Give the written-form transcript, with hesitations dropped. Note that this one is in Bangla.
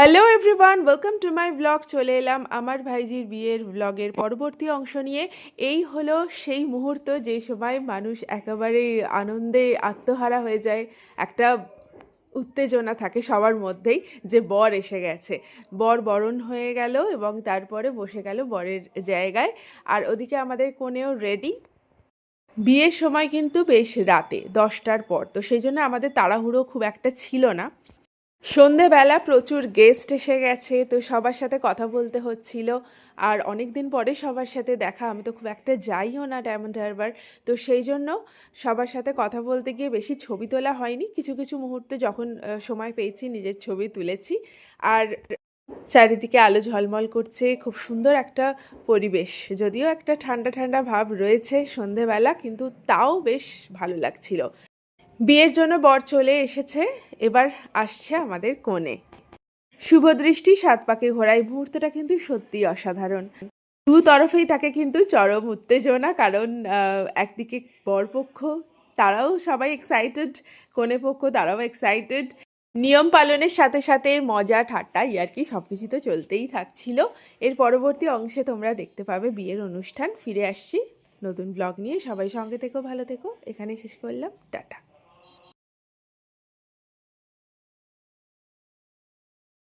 Hello everyone, welcome to my blog. চলে এলাম আমার ভাইজির বিয়ের ব্লগের পরবর্তী অংশ নিয়ে। এই হলো সেই মুহূর্ত যে সময় মানুষ একেবারে আনন্দে আত্মহারা হয়ে যায়। একটা উত্তেজনা থাকে সবার মধ্যেই যে বর এসে গেছে, বর বরণ হয়ে গেল এবং তারপরে বসে গেল বরের জায়গায়। আর ওদিকে আমাদের কনেও রেডি। বিয়ের সময় কিন্তু বেশ রাতে 10টার পর, তো সেই জন্য আমাদের তাড়াহুড়ো খুব একটা ছিল না। সন্ধেবেলা প্রচুর গেস্ট এসে গেছে, তো সবার সাথে কথা বলতে হচ্ছিল। আর অনেক দিন পরে সবার সাথে দেখা, আমি তো খুব একটা যাইও না ডায়মন্ড হারবার, তো সেই জন্য সবার সাথে কথা বলতে গিয়ে বেশি ছবি তোলা হয়নি। কিছু কিছু মুহূর্তে যখন সময় পেয়েছি নিজের ছবি তুলেছি। আর চারিদিকে আলো ঝলমল করছে, খুব সুন্দর একটা পরিবেশ। যদিও একটা ঠান্ডা ঠান্ডা ভাব রয়েছে সন্ধেবেলা, কিন্তু তাও বেশ ভালো লাগছিল। বিয়ের জন্য বর চলে এসেছে, এবার আসছে আমাদের কনে। শুভদৃষ্টি সাত পাকে ঘোরা এই মুহূর্তটা কিন্তু সত্যিই অসাধারণ। দু তরফেই থাকে কিন্তু চরম উত্তেজনা, কারণ একদিকে বরপক্ষ তারাও সবাই এক্সাইটেড, কনে পক্ষ তারাও এক্সাইটেড। নিয়ম পালনের সাথে সাথে মজা ঠাট্টা ইয়ার্কি সব কিছু তো চলতেই থাকছিল। এর পরবর্তী অংশে তোমরা দেখতে পাবে বিয়ের অনুষ্ঠান। ফিরে আসছি নতুন ব্লগ নিয়ে, সবাই সঙ্গে থেকো, ভালো থেকো। এখানেই শেষ করলাম, টাটা।